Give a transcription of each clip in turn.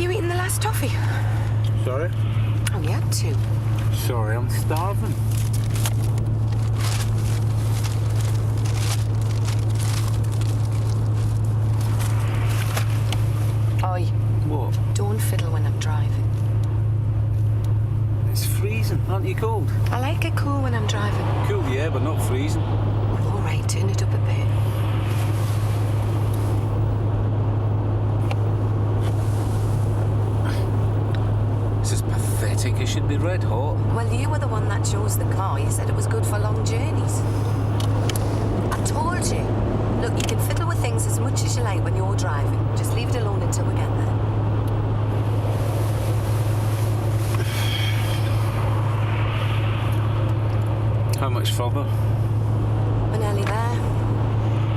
you eaten the last toffee? Sorry? Oh, you had two. Sorry, I'm starving. Oi. What? Don't fiddle when I'm driving. It's freezing. Aren't you cold? I like it cool when I'm driving. Cool, yeah, but not freezing. All right, turn it up a bit. This is pathetic. It should be red hot. Well, you were the one that chose the car. You said it was good for long journeys. I told you. Look, you can fiddle with things as much as you like when you're driving. Just leave it alone until we get there. How much further? We're nearly there.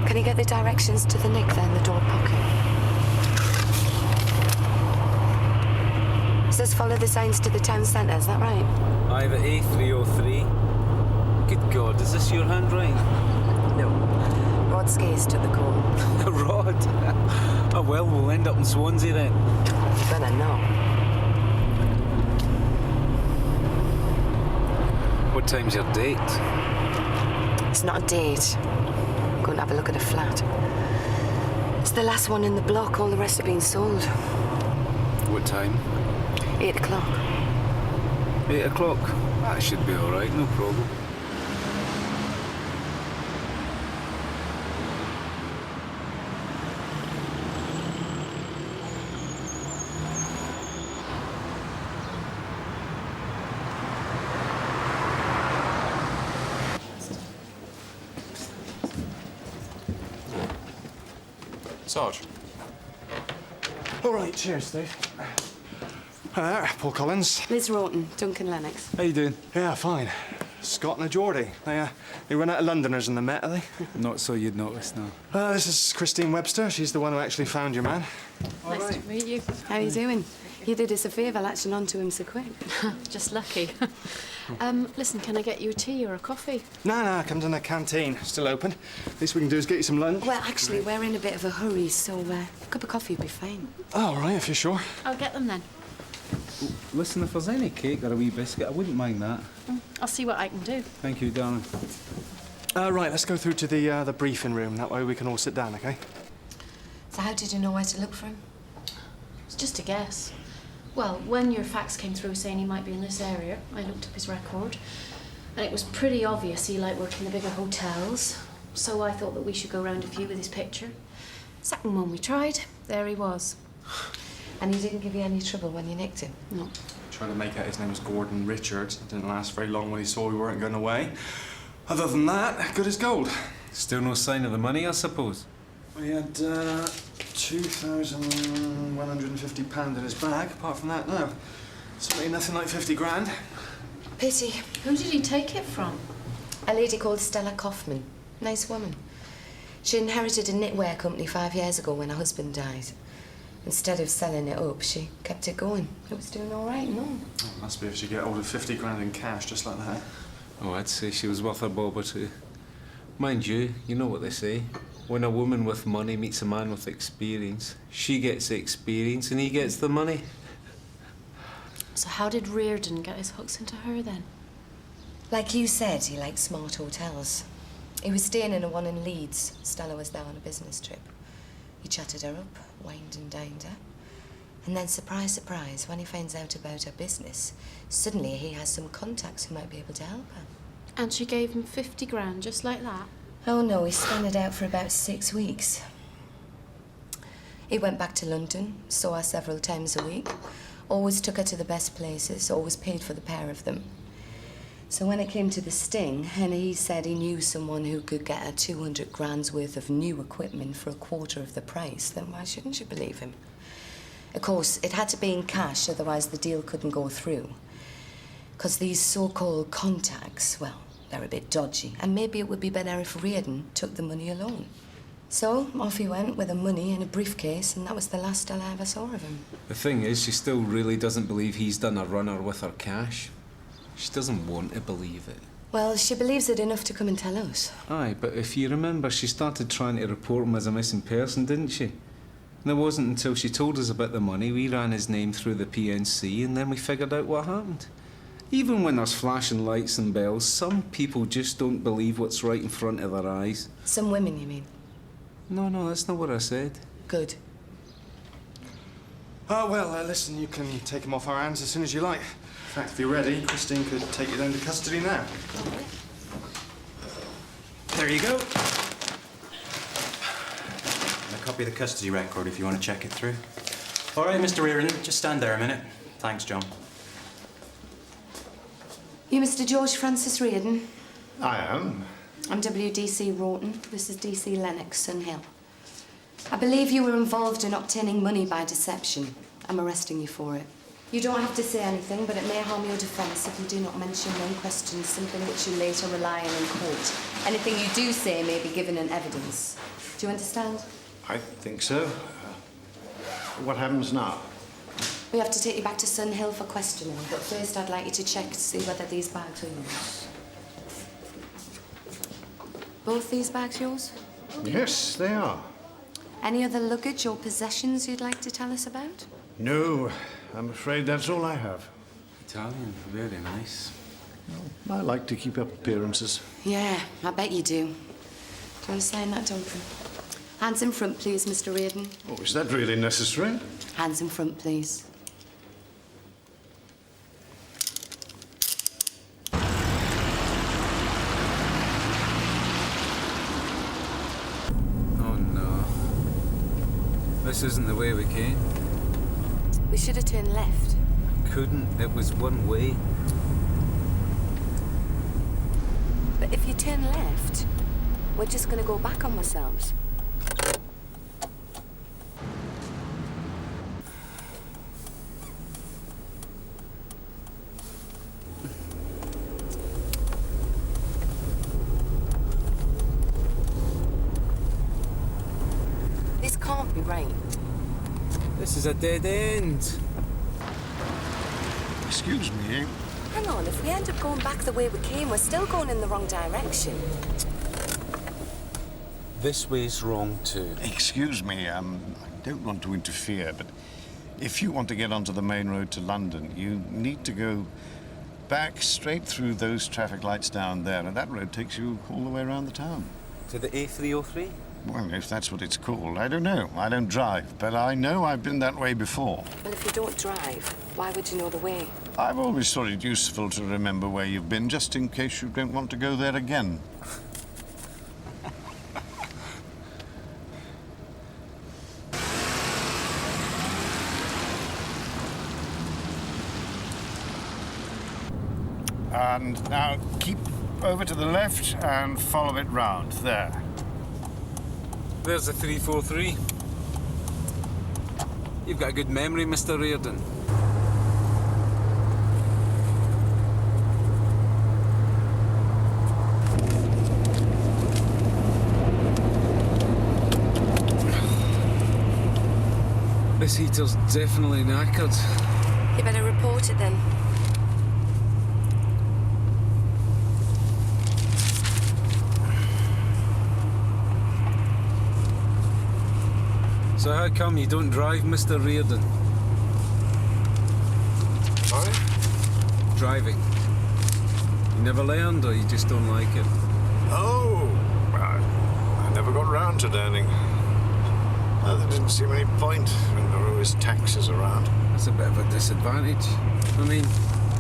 Can you get the directions to the nick there in the door pocket? It says follow the signs to the town centre, is that right? Aye, the A303. Good God, is this your handwriting? No. Rod Skays took the call. Rod? Oh, well, we'll end up in Swansea then. You better know. What time's your date? It's not a date. I'm going to have a look at a flat. It's the last one in the block. All the rest are being sold. What time? 8 o'clock. 8 o'clock? That should be all right, no problem. Sarge. All right, cheers, Steve. Hi there, Paul Collins. Liz Rawton, Duncan Lennox. How you doing? Yeah, fine. Scott and a Geordie. They run out of Londoners in the Met, are they? Not so you'd notice, no. This is Christine Webster. She's the one who actually found your man. Nice to meet you. How you doing? You did us a favour latching onto him so quick. Just lucky. Listen, can I get you a tea or a coffee? No, comes in the canteen. Still open. Least we can do is get you some lunch. Well, actually, we're in a bit of a hurry, so a cup of coffee would be fine. Oh, all right, if you're sure. I'll get them then. Listen, if there's any cake or a wee biscuit, I wouldn't mind that. I'll see what I can do. Thank you, darling. Right, let's go through to the briefing room. That way we can all sit down, OK? So how did you know where to look for him? It's just a guess. Well, when your fax came through saying he might be in this area, I looked up his record, and it was pretty obvious he liked working in the bigger hotels, so I thought that we should go round a few with his picture. Second one we tried, there he was. And he didn't give you any trouble when you nicked him? No. Tried to make out his name was Gordon Richards. It didn't last very long when he saw we weren't going away. Other than that, good as gold. Still no sign of the money, I suppose? We had £2,150 in his bag. Apart from that, no. Certainly nothing like 50 grand. Pity. Who did he take it from? A lady called Stella Kaufman. Nice woman. She inherited a knitwear company 5 years ago when her husband died. Instead of selling it up, she kept it going. It was doing all right, no? Oh, must be if she get hold of 50 grand in cash just like that. Oh, I'd say she was worth a bob or two. Mind you, you know what they say. When a woman with money meets a man with experience, she gets the experience and he gets the money. So how did Reardon get his hooks into her then? Like you said, he liked smart hotels. He was staying in a one in Leeds. Stella was there on a business trip. He chatted her up, wined and dined her. And then, surprise, surprise, when he finds out about her business, suddenly he has some contacts who might be able to help her. And she gave him 50 grand, just like that? Oh, no, he spent it out for about 6 weeks. He went back to London, saw her several times a week, always took her to the best places, always paid for the pair of them. So when it came to the sting, and he said he knew someone who could get her 200 grand's worth of new equipment for a quarter of the price, then why shouldn't you believe him? Of course, it had to be in cash, otherwise the deal couldn't go through. Because these so-called contacts, well, they're a bit dodgy, and maybe it would be better if Reardon took the money alone. So off he went with the money in a briefcase, and that was the last I ever saw of him. The thing is, she still really doesn't believe he's done a runner with her cash. She doesn't want to believe it. Well, she believes it enough to come and tell us. Aye, but if you remember, she started trying to report him as a missing person, didn't she? And it wasn't until she told us about the money we ran his name through the PNC and then we figured out what happened. Even when there's flashing lights and bells, some people just don't believe what's right in front of their eyes. Some women, you mean? No, that's not what I said. Good. Well, listen, you can take him off our hands as soon as you like. In fact, if you're ready, Christine could take you into custody now. There you go. And a copy of the custody record if you want to check it through. All right, Mr. Reardon, just stand there a minute. Thanks, John. You Mr. George Francis Reardon? I am. I'm WDC Rawton. This is DC Lennox and Hill. I believe you were involved in obtaining money by deception. I'm arresting you for it. You don't have to say anything, but it may harm your defence if you do not mention when questioned something which you later rely on in court. Anything you do say may be given in evidence. Do you understand? I think so. What happens now? We have to take you back to Sun Hill for questioning, but first I'd like you to check to see whether these bags are yours. Both these bags yours? Yes, they are. Any other luggage or possessions you'd like to tell us about? No, I'm afraid that's all I have. Italian, very nice. I like to keep up appearances. Yeah, I bet you do. Do you want to sign that, Duncan? Hands in front, please, Mr. Reardon. Oh, is that really necessary? Hands in front, please. Oh, no. This isn't the way we came. We should have turned left. Couldn't. It was one way. But if you turn left, we're just going to go back on ourselves. This can't be right. This is a dead end. Excuse me. Hang on, if we end up going back the way we came, we're still going in the wrong direction. This way's wrong too. Excuse me, I don't want to interfere, but if you want to get onto the main road to London, you need to go back straight through those traffic lights down there, and that road takes you all the way around the town. To the A303? Well, if that's what it's called, I don't know. I don't drive, but I know I've been that way before. Well, if you don't drive, why would you know the way? I've always thought it useful to remember where you've been, just in case you don't want to go there again. And now keep over to the left and follow it round. There. There's the 343. You've got a good memory, Mr. Reardon. This heater's definitely knackered. You better report it then. So how come you don't drive, Mr. Reardon? Sorry? Driving. You never learned, or you just don't like it? Oh, I never got round to learning. Well, there didn't seem any point when there were always taxis around. That's a bit of a disadvantage. I mean,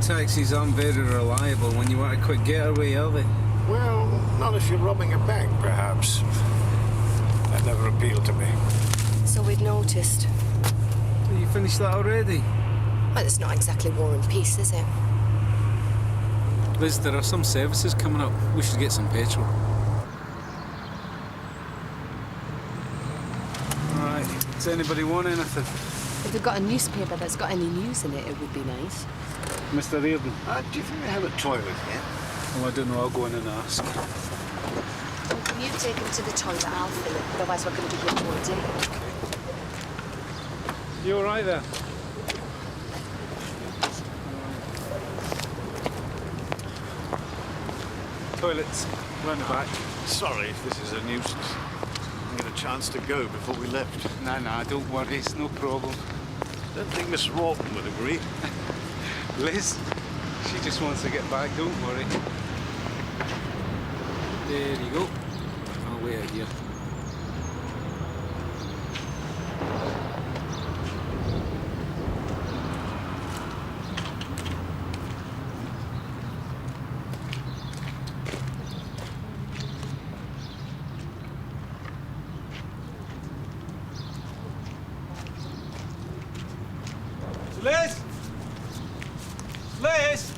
taxis aren't very reliable when you want a quick getaway, are they? Well, not if you're robbing a bank, perhaps. That never appealed to me. So we'd noticed. Have you finished that already? Well, it's not exactly War and Peace, is it? Liz, there are some services coming up. We should get some petrol. Right. Does anybody want anything? If we've got a newspaper that's got any news in it, it would be nice. Mr. Reardon? Do you think they have a toilet here? Well, I don't know. I'll go in and ask. You take him to the toilet, I'll fill it. Otherwise, we're going to be here all day. You all right there? Toilets, round the back. Sorry if this is a nuisance. I'm going a chance to go before we left. Nah, don't worry, it's no problem. Don't think Miss Rawton would agree. Liz, she just wants to get back, don't worry. There you go. I'll wait out here. Liz! Liz!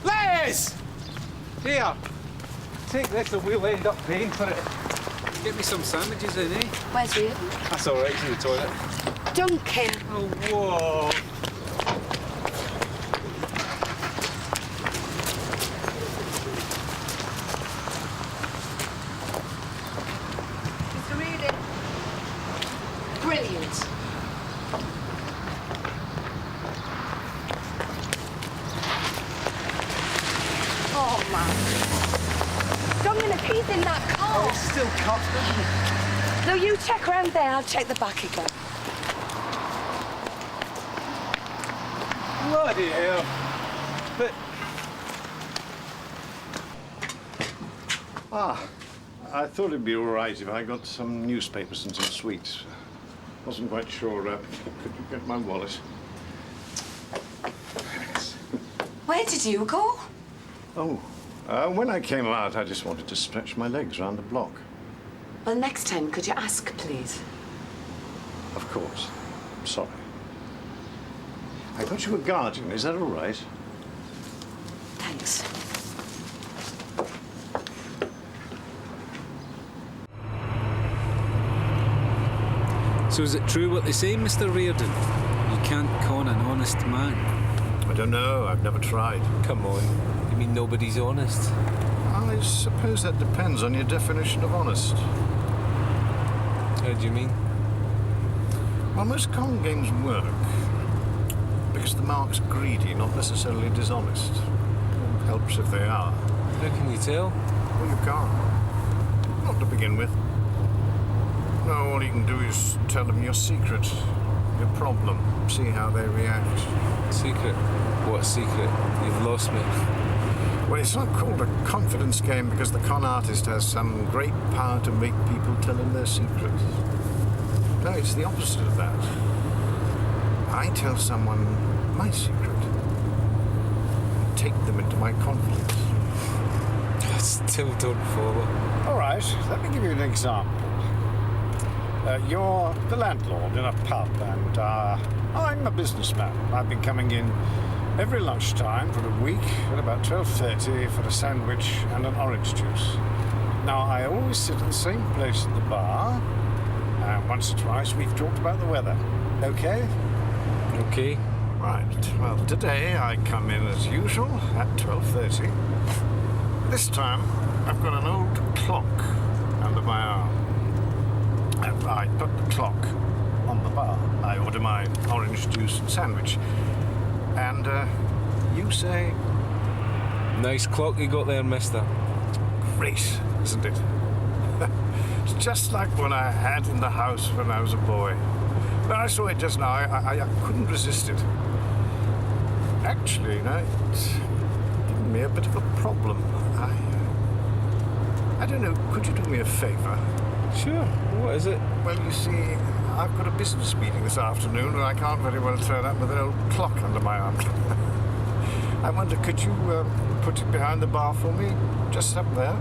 Liz! Here, take this and we'll end up paying for it. Get me some sandwiches in, eh? Where's Rawton? That's all right, it's in the toilet. Duncan! Oh, whoa. Mr. Reardon. Brilliant. Oh, man. Dominic, he's in that car. It's still cuffed, isn't it? No, you check around there. I'll check the back again. Bloody hell. But I thought it'd be all right if I got some newspapers and some sweets. Wasn't quite sure. Could you get my wallet? Where did you go? Oh, when I came out, I just wanted to stretch my legs round the block. Well, next time, could you ask, please? Of course. Sorry. I got you a guardian. Is that all right? Thanks. so is it true what they say, Mr. Reardon? You can't con an honest man. I don't know. I've never tried. Come on. You mean nobody's honest? I suppose that depends on your definition of honest. How do you mean? Well, most con games work because the mark's greedy, not necessarily dishonest. It helps if they are. How can you tell? Well, you can't. Not to begin with. No, all you can do is tell them your secret, your problem, see how they react. Secret? What secret? You've lost me. Well, it's not called a confidence game because the con artist has some great power to make people tell him their secrets. No, it's the opposite of that. I tell someone my secret and take them into my confidence. I still don't follow. All right, let me give you an example. You're the landlord in a pub, and I'm a businessman. I've been coming in every lunchtime for a week at about 12:30 for a sandwich and an orange juice. Now, I always sit at the same place at the bar, and once or twice we've talked about the weather. Okay? Okay. Right. Well, today I come in as usual at 12:30. This time I've got an old clock under my arm. I put the clock on the bar. I order my orange juice and sandwich. And you say... Nice clock you got there, mister. Great, isn't it? It's just like what I had in the house when I was a boy. When I saw it just now, I couldn't resist it. Actually, it gave me a bit of a problem. I don't know, could you do me a favour? Sure. What is it? Well, you see, I've got a business meeting this afternoon and I can't very well turn up with an old clock under my arm. I wonder, could you put it behind the bar for me? Just up there?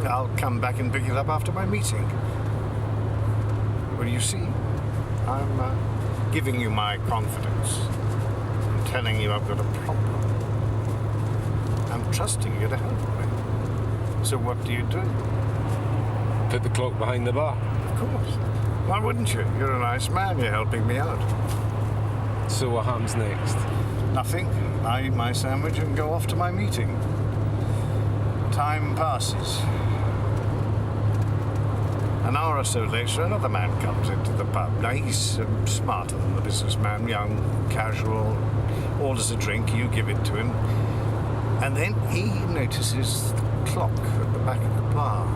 I'll come back and pick it up after my meeting. Well, you see, I'm giving you my confidence. I'm telling you I've got a problem. I'm trusting you to help me. So what do you do? Put the clock behind the bar. Of course. Why wouldn't you? You're a nice man. You're helping me out. So what happens next? Nothing. I eat my sandwich and go off to my meeting. Time passes. An hour or so later, another man comes into the pub. Now, he's smarter than the businessman, young, casual, orders a drink, you give it to him. And then he notices the clock at the back of the bar.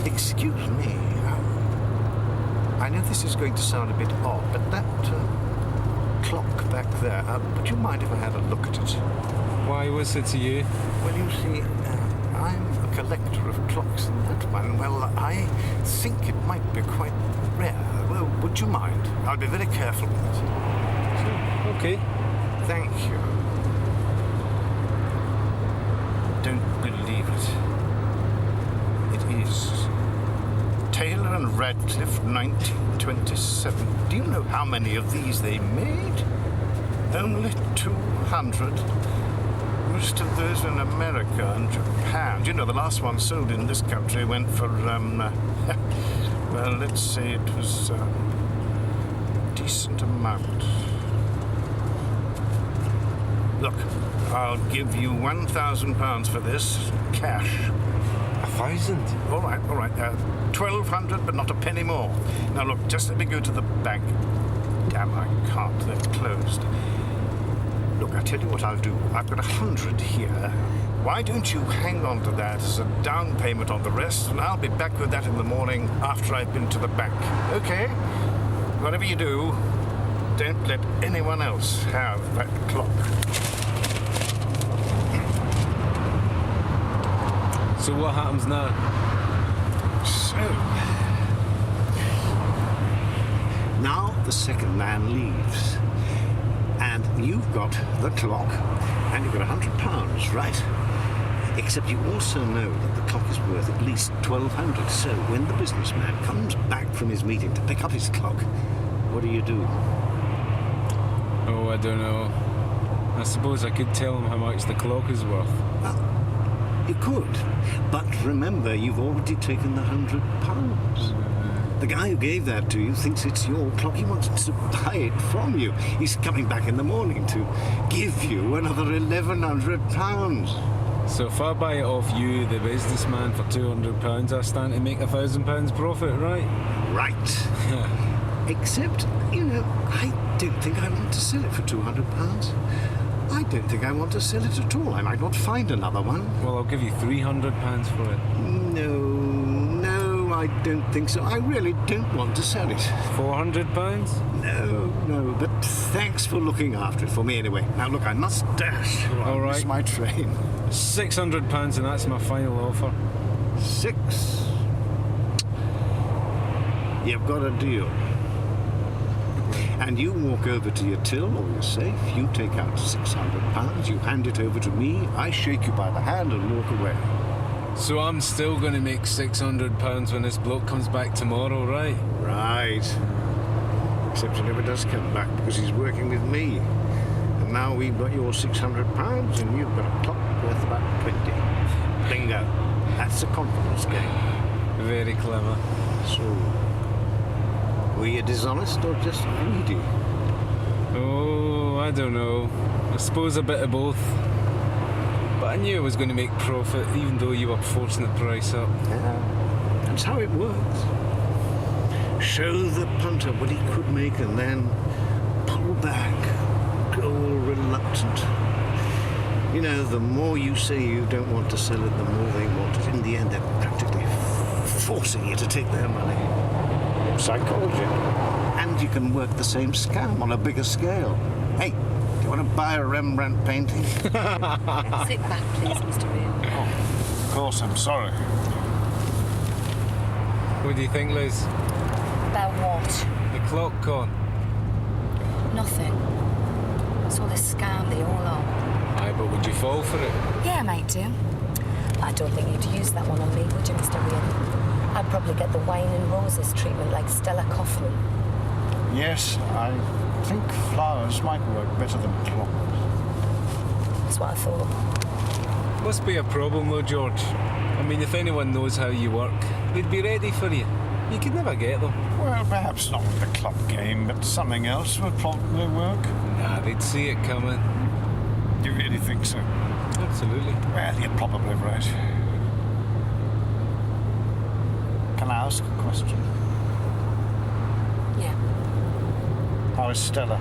Excuse me. I know this is going to sound a bit odd, but that clock back there, would you mind if I had a look at it? Why was it to you? Well, you see, I'm a collector of clocks, and that one, well, I think it might be quite rare. Well, would you mind? I'll be very careful with it. Sure. Okay. Thank you. Don't believe it. It is Taylor and Radcliffe, 1927. Do you know how many of these they made? Only 200. Most of those in America and Japan. Do you know, the last one sold in this country went for, well, let's say it was a decent amount. Look, I'll give you £1,000 for this, cash. 1,000? All right. 1,200, but not a penny more. Now look, just let me go to the bank. Damn, I can't. They're closed. Look, I'll tell you what I'll do. I've got 100 here. Why don't you hang on to that as a down payment on the rest, and I'll be back with that in the morning after I've been to the bank. Okay? Whatever you do, don't let anyone else have that clock. So what happens now? So, now the second man leaves, and you've got the clock, and you've got £100, right? Except you also know that the clock is worth at least 1,200. So when the businessman comes back from his meeting to pick up his clock, what do you do? Oh, I don't know. I suppose I could tell him how much the clock is worth. Well, you could, but remember, you've already taken the £100. The guy who gave that to you thinks it's your clock. He wants to buy it from you. He's coming back in the morning to give you another £1,100. So if I buy it off you, the businessman, for £200, I stand to make £1,000 profit, right? Right. Except, you know, I don't think I want to sell it for £200. I don't think I want to sell it at all. I might not find another one. Well, I'll give you £300 for it. No, I don't think so. I really don't want to sell it. £400? No, but thanks for looking after it for me anyway. Now look, I must dash. All right. I miss my train. £600, and that's my final offer. 6. You've got a deal. And you walk over to your till or your safe, you take out £600, you hand it over to me, I shake you by the hand and walk away. So I'm still going to make £600 when this bloke comes back tomorrow, right? Right. Except he never does come back because he's working with me. And now we've got your £600 and you've got a clock worth about 20. Bingo. That's a confidence game. Very clever. So, were you dishonest or just greedy? Oh, I don't know. I suppose a bit of both. But I knew I was going to make profit, even though you were forcing the price up. Yeah. That's how it works. Show the punter what he could make and then pull back, go all reluctant. You know, the more you say you don't want to sell it, the more they want it. In the end, they're practically forcing you to take their money. Psychology. And you can work the same scam on a bigger scale. Hey, do you want to buy a Rembrandt painting? Sit back, please, Mr. Real. Oh, of course, I'm sorry. What do you think, Liz? About what? The clock, Con? Nothing. It's all this scam they all are. Aye, but would you fall for it? Yeah, I might do. I don't think you'd use that one on me, would you, Mr. Real? I'd probably get the wine and roses treatment like Stella Kaufman. Yes, I think flowers might work better than clocks. That's what I thought. Must be a problem, though, George. I mean, if anyone knows how you work, they'd be ready for you. You could never get them. Well, perhaps not with the clock game, but something else would probably work. Nah, they'd see it coming. You really think so? Absolutely. Well, you're probably right. Can I ask a question? Yeah. How is Stella?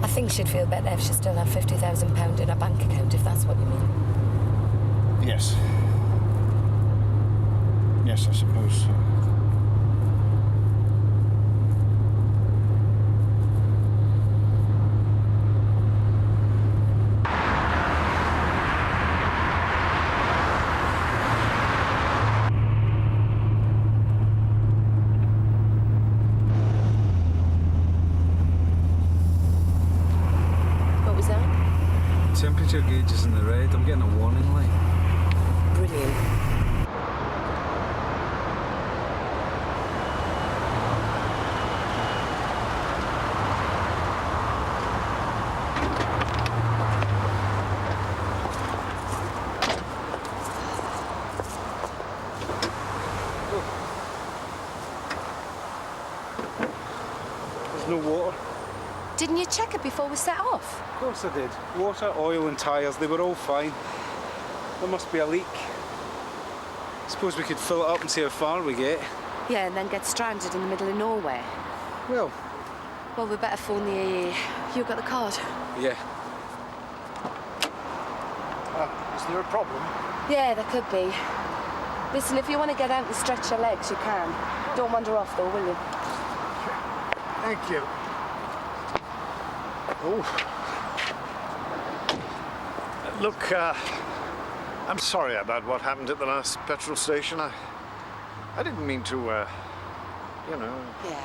I think she'd feel better if she still had £50,000 in her bank account, if that's what you mean. Yes. Yes, I suppose so. What was that? Temperature gauge is in the red. I'm getting a warning light. Brilliant. There's no water. Didn't you check it before we set off? Of course I did. Water, oil and tyres, they were all fine. There must be a leak. Suppose we could fill it up and see how far we get. Yeah, and then get stranded in the middle of nowhere. Well, Well, we better phone the AA. You got the card? yeah. Is there a problem? Yeah, there could be. Listen, if you want to get out and stretch your legs, you can. Don't wander off, though, will you? Thank you. Oh. Look, I'm sorry about what happened at the last petrol station. I didn't mean to, you know. Yeah.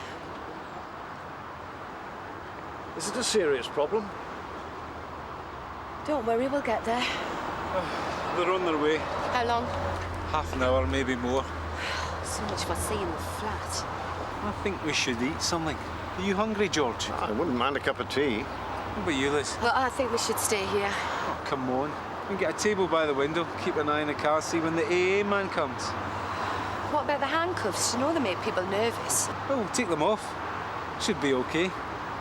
Is it a serious problem? Don't worry, we'll get there. They're on their way. How long? Half an hour, maybe more. So much for seeing the flat. I think we should eat something. Are you hungry, George? I wouldn't mind a cup of tea. What about you, Liz? Well, I think we should stay here. Oh, come on. We can get a table by the window, keep an eye on the car, see when the AA man comes. What about the handcuffs? You know they make people nervous. Oh, we'll take them off. Should be okay,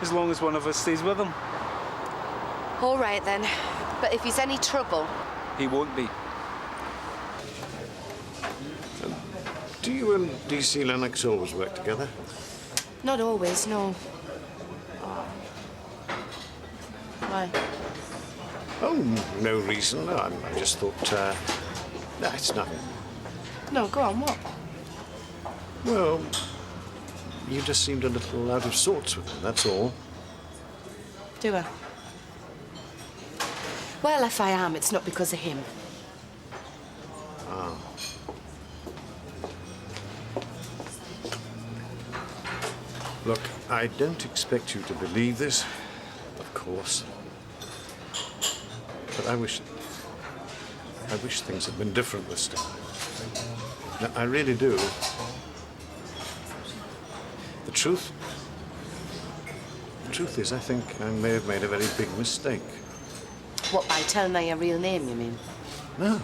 as long as one of us stays with him. All right, then. But if he's any trouble... He won't be. Do you and DC Lennox always work together? Not always, no. Why? Oh, no reason. No, I just thought, no, it's nothing. No, go on, what? Well, you just seemed a little out of sorts with him, that's all. Do I? Well, if I am, it's not because of him. Ah. Look, I don't expect you to believe this, of course. But I wish things had been different this time. No, I really do. The truth is, I think I may have made a very big mistake. What, by telling her your real name, you mean? No.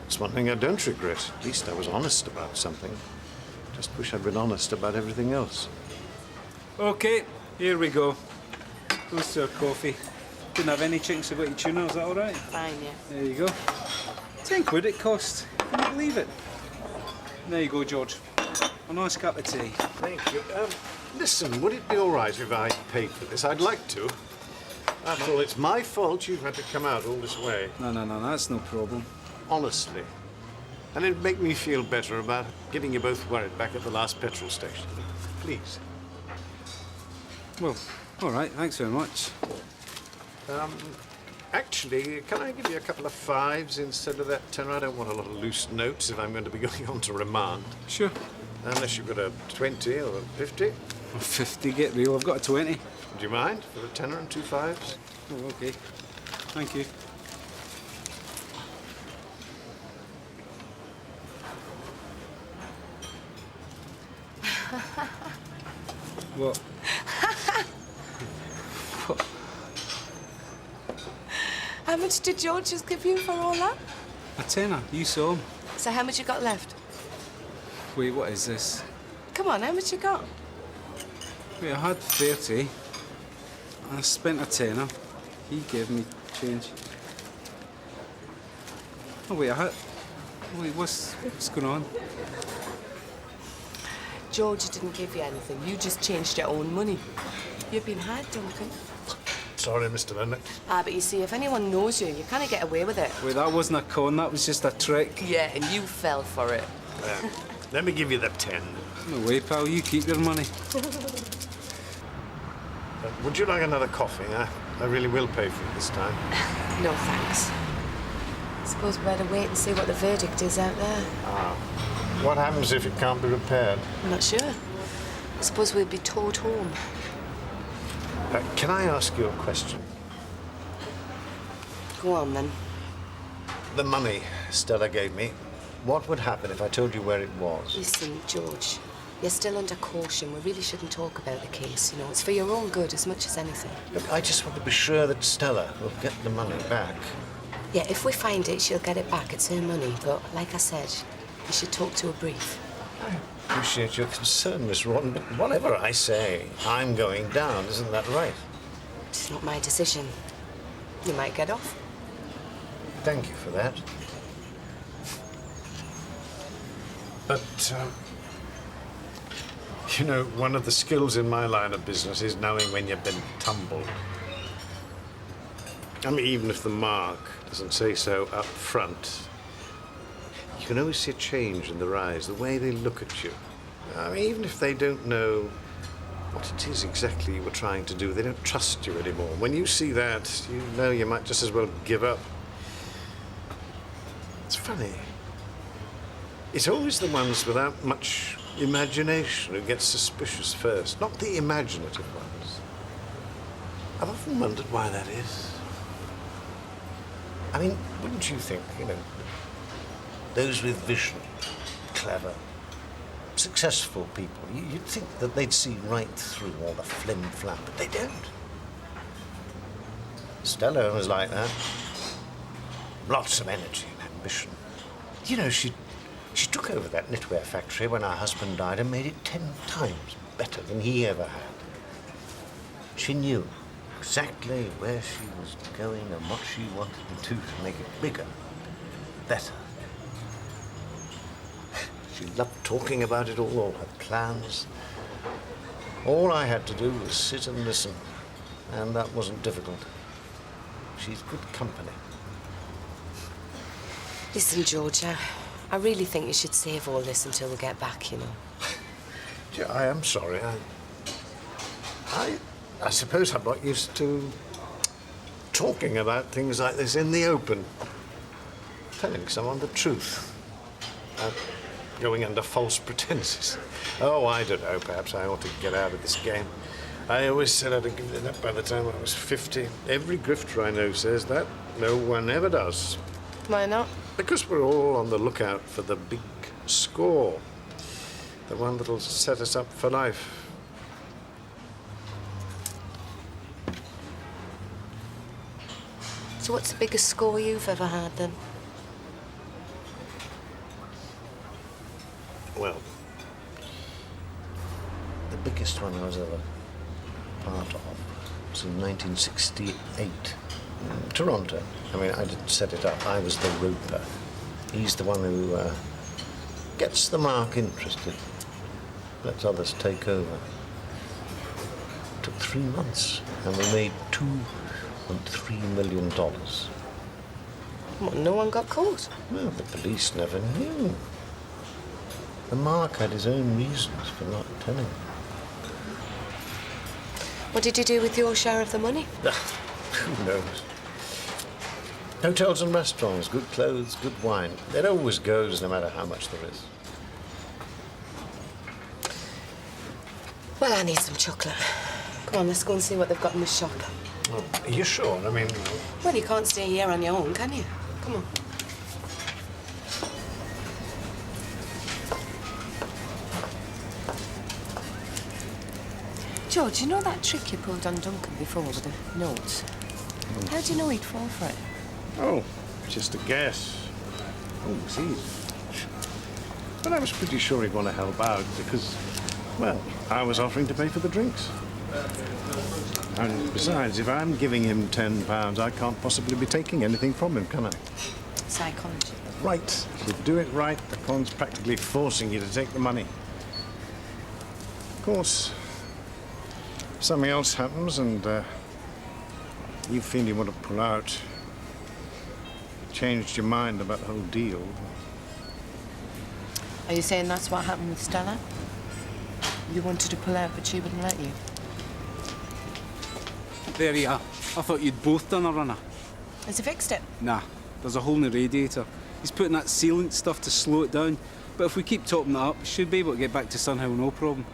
It's one thing I don't regret. At least I was honest about something. Just wish I'd been honest about everything else. Okay, here we go. Goes to our coffee. Didn't have any chicken spaghetti tuna, is that all right? Fine, yeah. There you go. 10 quid it cost. Can you believe it? There you go, George. A nice cup of tea. Thank you. Listen, would it be all right if I paid for this? I'd like to. After all, it's my fault you've had to come out all this way. No, that's no problem. Honestly. And it'd make me feel better about getting you both worried back at the last petrol station. Please. Well, all right, thanks very much. Actually, can I give you a couple of fives instead of that tenner? I don't want a lot of loose notes if I'm going to be going on to remand. Sure. Unless you've got a 20 or a 50. 50, get real. I've got a 20. Do you mind for a tenner and 2 fives? Oh, okay. Thank you. What? What? How much did George just give you for all that? A tenner. You saw him. So how much you got left? Wait, what is this? Come on, how much you got? Wait, I had 30. I spent a tenner. He gave me change. Oh, wait, Wait, what's going on? George didn't give you anything. You just changed your own money. You've been had, Duncan. Sorry, Mr. Lennox. But you see, if anyone knows you, you can't get away with it. Wait, that wasn't a con, that was just a trick. Yeah, and you fell for it. Let me give you the 10. No way, pal, you keep your money. Would you like another coffee? I really will pay for it this time. No, thanks. I suppose we better wait and see what the verdict is out there. What happens if it can't be repaired? I'm not sure. I suppose we'll be towed home. Can I ask you a question? Go on, then. The money Stella gave me, what would happen if I told you where it was? Listen, George, you're still under caution. We really shouldn't talk about the case, you know. It's for your own good as much as anything. Look, I just want to be sure that Stella will get the money back. Yeah, if we find it, she'll get it back. It's her money. But like I said, you should talk to her brief. I appreciate your concern, Miss Rawton, but whatever I say, I'm going down. Isn't that right? It's not my decision. You might get off. Thank you for that. But, you know, one of the skills in my line of business is knowing when you've been tumbled. I mean, even if the mark doesn't say so up front, you can always see a change in their eyes, the way they look at you. I mean, even if they don't know what it is exactly you were trying to do, they don't trust you anymore. When you see that, you know you might just as well give up. It's funny. It's always the ones without much imagination who get suspicious first, not the imaginative ones. I've often wondered why that is. I mean, wouldn't you think, you know, those with vision, clever, successful people, you'd think that they'd see right through all the flim-flam, but they don't. Stella was like that. Lots of energy and ambition. You know, she took over that knitwear factory when her husband died and made it 10 times better than he ever had. She knew exactly where she was going and what she wanted to do to make it bigger, better. She loved talking about it all her plans. All I had to do was sit and listen, and that wasn't difficult. She's good company. Listen, George, I really think you should save all this until we get back, you know. Yeah, I am sorry. I suppose I'm not used to talking about things like this in the open. Telling someone the truth. Going under false pretenses. Oh, I don't know. Perhaps I ought to get out of this game. I always said I'd have given it up by the time I was 50. Every grifter I know says that. No one ever does. Why not? Because we're all on the lookout for the big score. The one that'll set us up for life. So what's the biggest score you've ever had, then? Well, the biggest one I was ever part of was in 1968. Toronto. I mean, I didn't set it up. I was the roper. He's the one who gets the mark interested, lets others take over. It took 3 months, and we made $2.3 million. Well, no one got caught. Well, the police never knew. The mark had his own reasons for not telling. What did you do with your share of the money? Who knows? Hotels and restaurants, good clothes, good wine. It always goes, no matter how much there is. Well, I need some chocolate. Come on, let's go and see what they've got in the shop. Oh, are you sure? I mean... Well, you can't stay here on your own, can you? Come on. George, you know that trick you pulled on Duncan before with the notes? How do you know he'd fall for it? Oh, just a guess. Oh, see. But I was pretty sure he'd want to help out because, well, I was offering to pay for the drinks. And besides, if I'm giving him £10, I can't possibly be taking anything from him, can I? Psychology. Right. If you do it right, the con's practically forcing you to take the money. Of course, something else happens and, You feel you want to pull out. Changed your mind about the whole deal. Are you saying that's what happened with Stella? You wanted to pull out, but she wouldn't let you? There you are. I thought you'd both done a runner. Has he fixed it? Nah, there's a hole in the radiator. He's putting that sealant stuff to slow it down. But if we keep topping that up, we should be able to get back to Sunhill, no problem.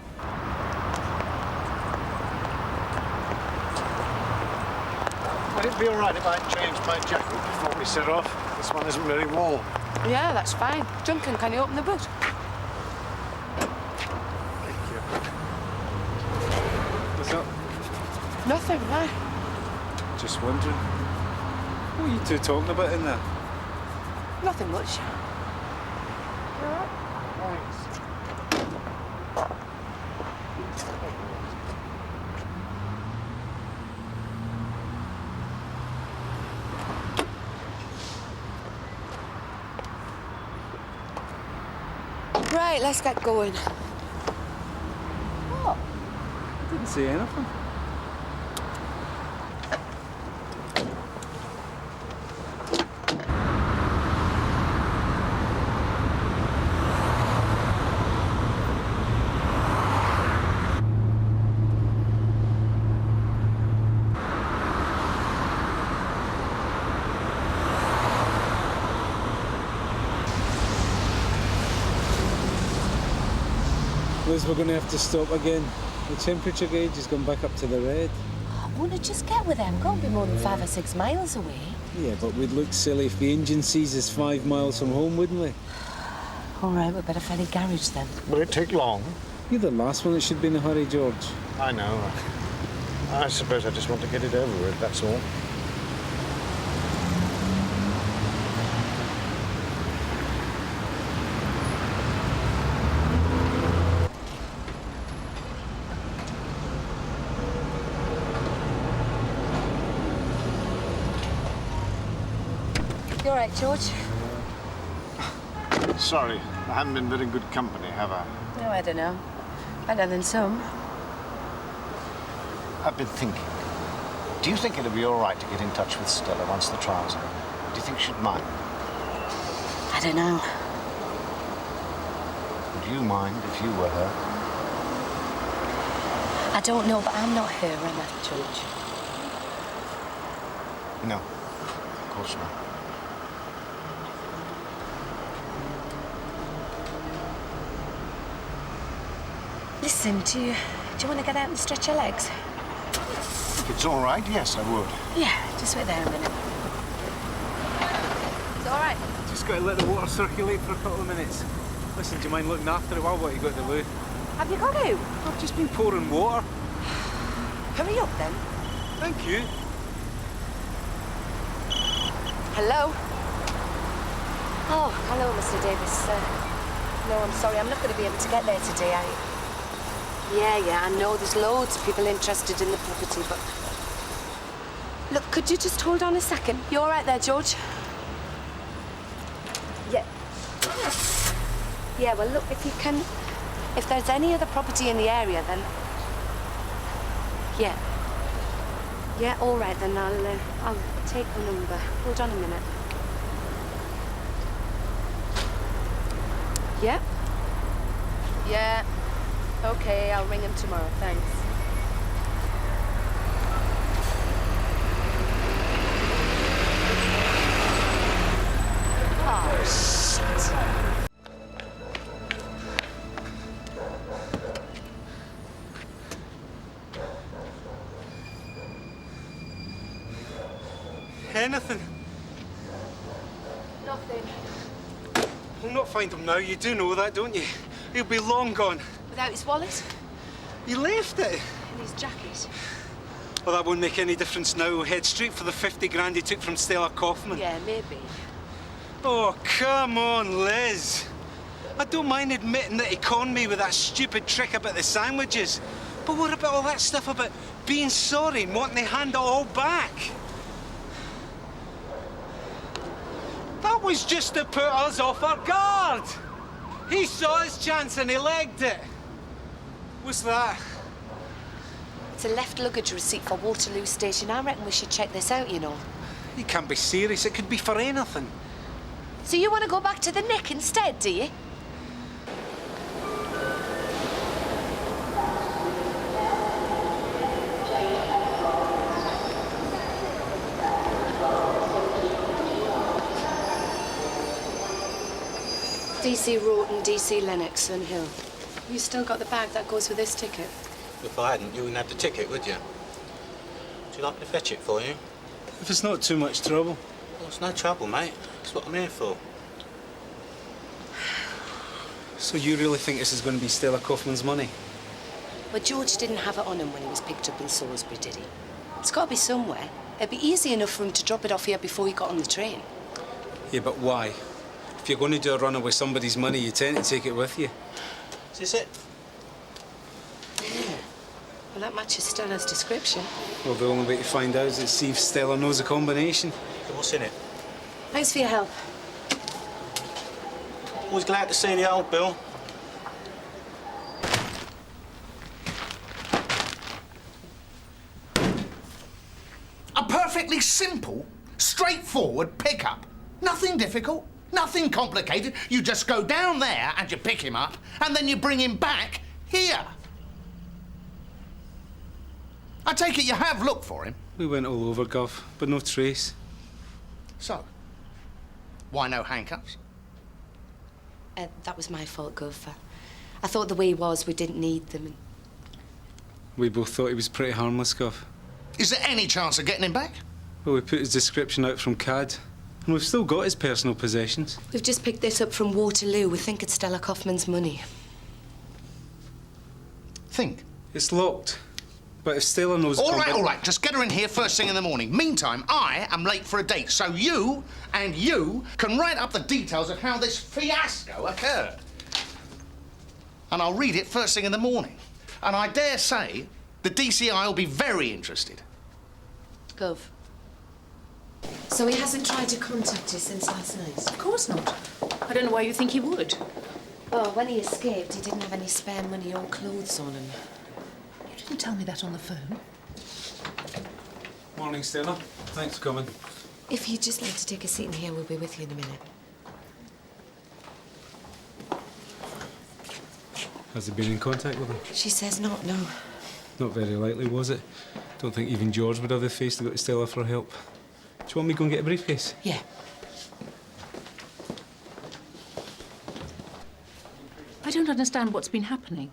Would it be all right if I changed my jacket before we set off? This one isn't very warm. Yeah, that's fine. Duncan, can you open the boot? Thank you. What's up? Nothing, why? Just wondering. What are you two talking about in there? Nothing much. Right, let's get going. I didn't say anything. Liz, we're going to have to stop again. The temperature gauge has gone back up to the red. Won't it just get with them? Can't be more than 5 or 6 miles away. Yeah, but we'd look silly if the engine sees us 5 miles from home, wouldn't we? All right, we better find a garage then. Will it take long? You're the last one that should be in a hurry, George. I know. I suppose I just want to get it over with, that's all. You all right, George? Sorry, I haven't been very good company, have I? No, I don't know. Better than some. I've been thinking. Do you think it'd be all right to get in touch with Stella once the trial's over? Do you think she'd mind? I don't know. Would you mind if you were her? I don't know, but I'm not her, am I, George? No, of course not. Listen, do you want to get out and stretch your legs? If it's all right, yes, I would. Yeah, just wait there a minute. It's all right. Just got to let the water circulate for a couple of minutes. Listen, do you mind looking after it while what you got to do? Have you got out? I've just been pouring water. Hurry up, then. Thank you. Hello? Oh, hello, Mr. Davis. No, I'm sorry, I'm not going to be able to get there today. Yeah, I know there's loads of people interested in the property, but... Look, could you just hold on a second? You all right there, George? Yeah. Yeah, well, look, if you can... If there's any other property in the area, then... Yeah. Yeah, all right, then I'll take the number. Hold on a minute. Yeah? Yeah. Okay, I'll ring him tomorrow, thanks. Oh, shit. Anything? Nothing. I'll not find him now. You do know that, don't you? He'll be long gone. Without his wallet? He left it. And his jacket? Well, that won't make any difference now. He'll head straight for the 50 grand he took from Stella Kaufman. Yeah, maybe. Oh, come on, Liz. I don't mind admitting that he conned me with that stupid trick about the sandwiches. But what about all that stuff about being sorry and wanting to hand it all back? That was just to put us off our guard. He saw his chance and he legged it. What's that? It's a left luggage receipt for Waterloo Station. I reckon we should check this out, you know. You can't be serious. It could be for anything. So you want to go back to the Nick instead, do you? DC Rawton, DC Lennox and Hill. You still got the bag that goes with this ticket? If I hadn't, you wouldn't have the ticket, would you? Would you like me to fetch it for you? If it's not too much trouble. Well, it's no trouble, mate. That's what I'm here for. So you really think this is going to be Stella Kaufman's money? Well, George didn't have it on him when he was picked up in Salisbury, did he? It's got to be somewhere. It'd be easy enough for him to drop it off here before he got on the train. Yeah, but why? If you're going to do a runner with somebody's money, you tend to take it with you. Is this it? Yeah. Well, that matches Stella's description. Well, the only way to find out is to see if Stella knows the combination. So what's in it? Thanks for your help. Always glad to see the old Bill. A perfectly simple, straightforward pickup. Nothing difficult, nothing complicated. You just go down there and you pick him up, and then you bring him back here. I take it you have looked for him. We went all over, Gov, but no trace. So, why no handcuffs? That was my fault, Gov. I thought the way he was, we didn't need them. And... We both thought he was pretty harmless, Gov. Is there any chance of getting him back? Well, we put his description out from CAD, and we've still got his personal possessions. We've just picked this up from Waterloo. We think it's Stella Kaufman's money. Think. It's locked. But if Stella knows... All right. Just get her in here first thing in the morning. Meantime, I am late for a date, so you and you can write up the details of how this fiasco occurred. And I'll read it first thing in the morning. And I dare say the DCI will be very interested. Gov. So he hasn't tried to contact you since last night? Of course not. I don't know why you think he would. Well, when he escaped, he didn't have any spare money or clothes on him. You didn't tell me that on the phone. Morning, Stella. Thanks for coming. If you'd just like to take a seat in here, we'll be with you in a minute. Has he been in contact with her? She says not, no. Not very likely, was it? Don't think even George would have the face to go to Stella for help. Do you want me to go and get a briefcase? Yeah. I don't understand what's been happening.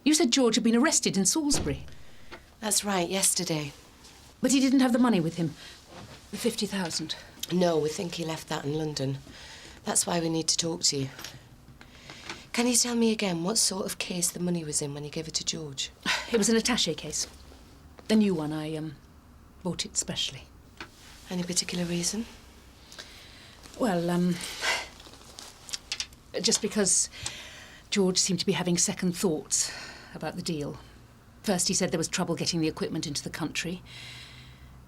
You said George had been arrested in Salisbury. That's right, yesterday. But he didn't have the money with him. The 50,000. No, we think he left that in London. That's why we need to talk to you. Can you tell me again what sort of case the money was in when you gave it to George? It was an attaché case. The new one. I bought it specially. Any particular reason? Well, just because George seemed to be having second thoughts about the deal. First, he said there was trouble getting the equipment into the country.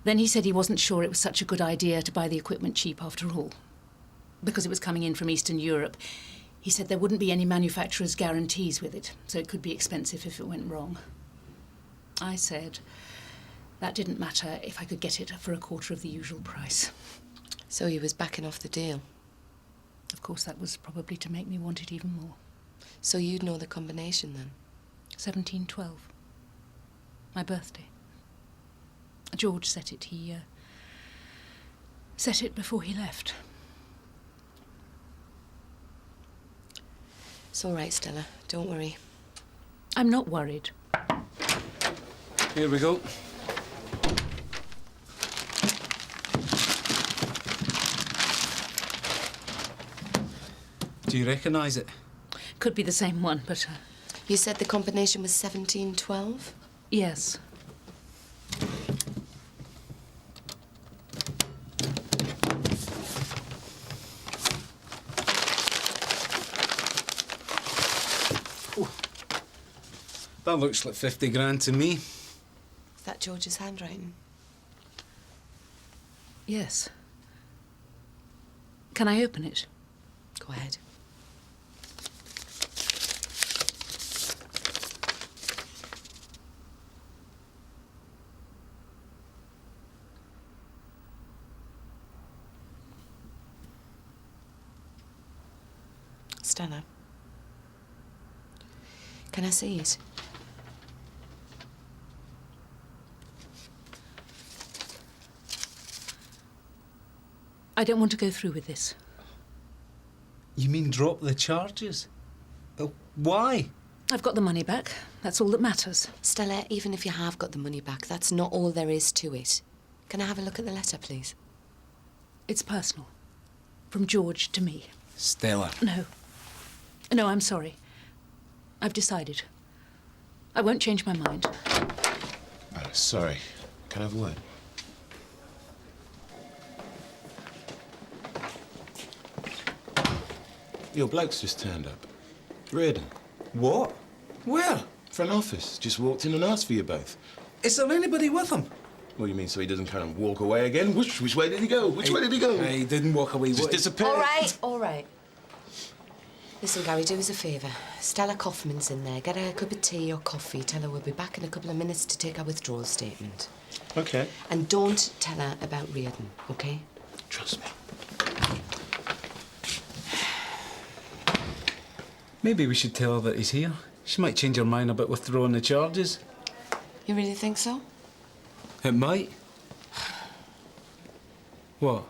Then he said he wasn't sure it was such a good idea to buy the equipment cheap after all. Because it was coming in from Eastern Europe, he said there wouldn't be any manufacturer's guarantees with it, so it could be expensive if it went wrong. I said that didn't matter if I could get it for a quarter of the usual price. So he was backing off the deal? Of course, that was probably to make me want it even more. So you'd know the combination then? 1712. My birthday. George set it. He set it before he left. It's all right, Stella. Don't worry. I'm not worried. Here we go. Do you recognise it? Could be the same one, but... You said the combination was 1712? Yes. Ooh. That looks like 50 grand to me. Is that George's handwriting? Yes. Can I open it? Go ahead. Stella. Can I see it? I don't want to go through with this. You mean drop the charges? Why? I've got the money back. That's all that matters. Stella, even if you have got the money back, that's not all there is to it. Can I have a look at the letter, please? It's personal. From George to me. Stella. No. No, I'm sorry. I've decided. I won't change my mind. Sorry. Can I have a word? Your bloke's just turned up. Reardon. What? Where? For an office. Just walked in and asked for you both. Is there anybody with him? What do you mean, so he doesn't kind of walk away again? Which way did he go? Which way did he go? He didn't walk away. Just disappeared. All right. Listen, Gary, do us a favour. Stella Kaufman's in there. Get her a cup of tea or coffee. Tell her we'll be back in a couple of minutes to take our withdrawal statement. Okay. And don't tell her about Reardon, OK? Trust me. Maybe we should tell her that he's here. She might change her mind about withdrawing the charges. You really think so? It might. What?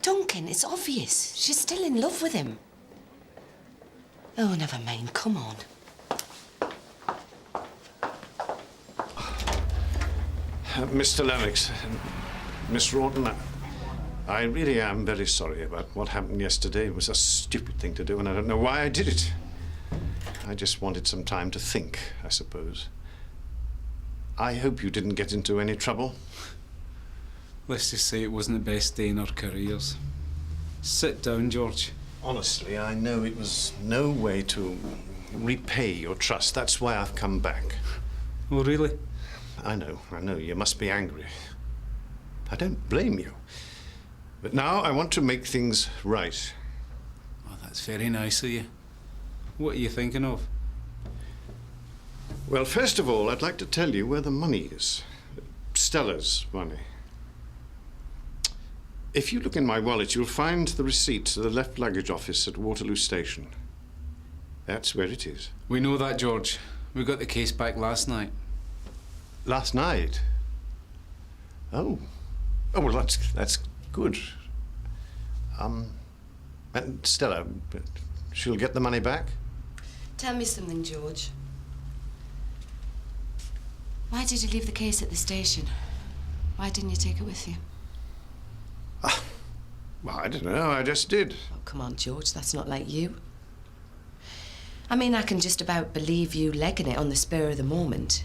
Duncan, it's obvious. She's still in love with him. Oh, never mind. Come on. Mr. Lennox, Miss Rawton, I really am very sorry about what happened yesterday. It was a stupid thing to do, and I don't know why I did it. I just wanted some time to think, I suppose. I hope you didn't get into any trouble. Let's just say it wasn't the best day in our careers. Sit down, George. Honestly, I know it was no way to repay your trust. That's why I've come back. Oh, really? I know. You must be angry. I don't blame you. But now I want to make things right. Oh, that's very nice of you. What are you thinking of? Well, first of all, I'd like to tell you where the money is. Stella's money. If you look in my wallet, you'll find the receipt to the left luggage office at Waterloo Station. That's where it is. We know that, George. We got the case back last night. Last night? Oh. Oh, well, that's good. And Stella, she'll get the money back? Tell me something, George. Why did you leave the case at the station? Why didn't you take it with you? Well, I don't know. I just did. Oh, come on, George. That's not like you. I mean, I can just about believe you legging it on the spur of the moment.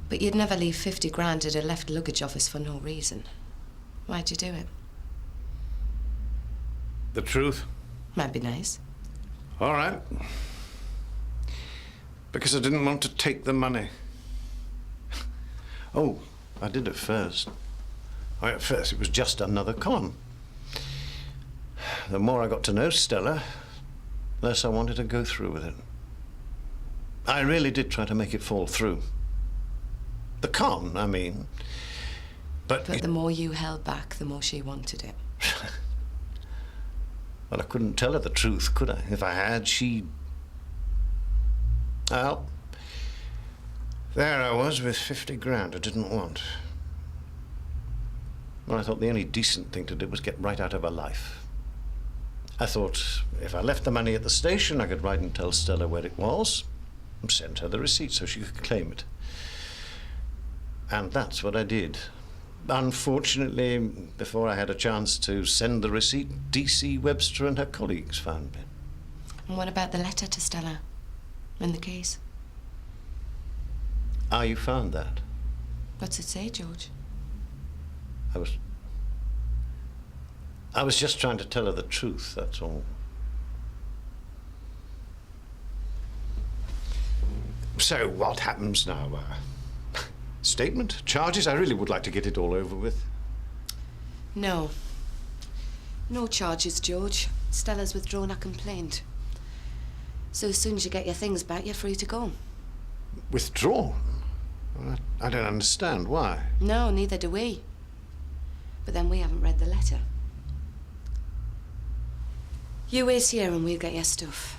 But you'd never leave 50 grand at a left luggage office for no reason. Why'd you do it? The truth? Might be nice. All right. Because I didn't want to take the money. Oh, I did at first. At first it was just another con. The more I got to know Stella, the less I wanted to go through with it. I really did try to make it fall through. The con, I mean. But the more you held back, the more she wanted it. Well, I couldn't tell her the truth, could I? If I had, she'd... Well, there I was with 50 grand I didn't want. Well, I thought the only decent thing to do was get right out of her life. I thought if I left the money at the station, I could write and tell Stella where it was and send her the receipt so she could claim it. And that's what I did. Unfortunately, before I had a chance to send the receipt, D.C. Webster and her colleagues found me. And what about the letter to Stella in the case? Ah, you found that? What's it say, George? I was just trying to tell her the truth, that's all. So, what happens now? Statement? Charges? I really would like to get it all over with. No. No charges, George. Stella's withdrawn her complaint. So as soon as you get your things back, you're free to go. Withdrawn? Well, I don't understand. Why? No, neither do we. But then we haven't read the letter. You wait here and we'll get your stuff.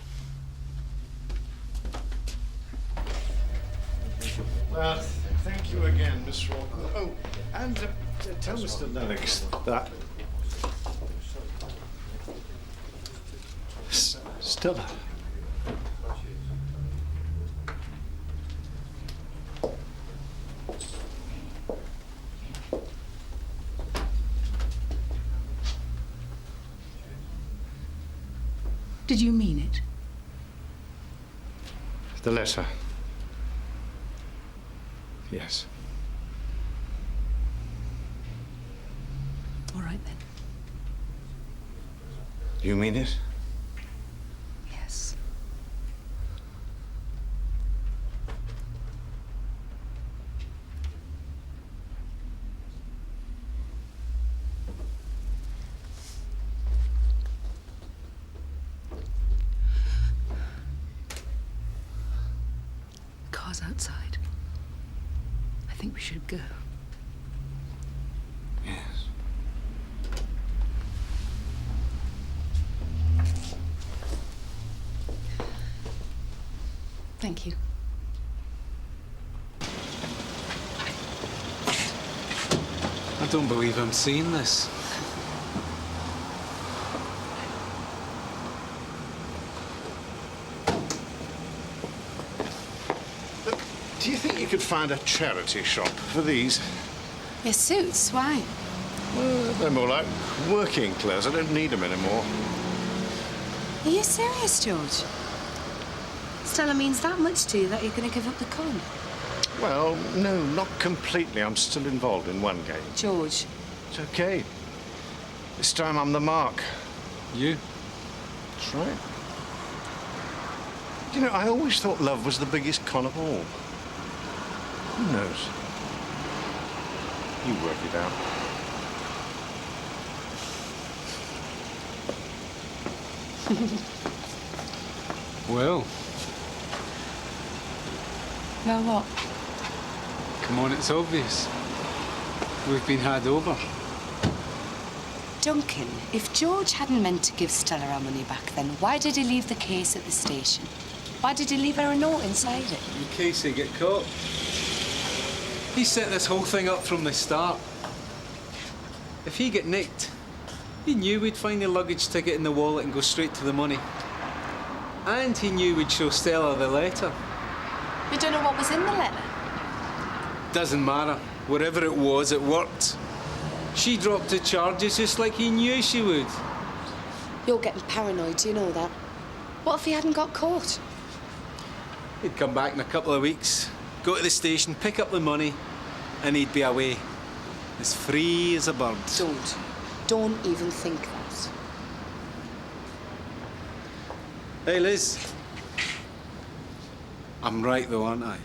Well, thank you again, Miss Rawton. Oh, and tell Mr. Lennox that... Stella. Did you mean it? The letter. Yes. All right, then. You mean it? Yes. Car's outside. I think we should go. Yes. Thank you. I don't believe I'm seeing this. Do you think you could find a charity shop for these? Your suits? Why? Well, they're more like working clothes. I don't need them anymore. Are you serious, George? Stella means that much to you that you're going to give up the con? Well, no, not completely. I'm still involved in one game. George. It's okay. This time I'm the mark. You? That's right. You know, I always thought love was the biggest con of all. Who knows? You work it out. Well. Well, what? Come on, it's obvious. We've been had over. Duncan, if George hadn't meant to give Stella our money back then, why did he leave the case at the station? Why did he leave her a note inside it? In case they get caught. He set this whole thing up from the start. If he get nicked, he knew we'd find the luggage ticket in the wallet and go straight to the money. And he knew we'd show Stella the letter. You don't know what was in the letter? Doesn't matter. Whatever it was, it worked. She dropped the charges just like he knew she would. You're getting paranoid, do you know that? What if he hadn't got caught? He'd come back in a couple of weeks, go to the station, pick up the money, and he'd be away. As free as a bird. Don't even think that. Hey, Liz. I'm right, though, aren't I?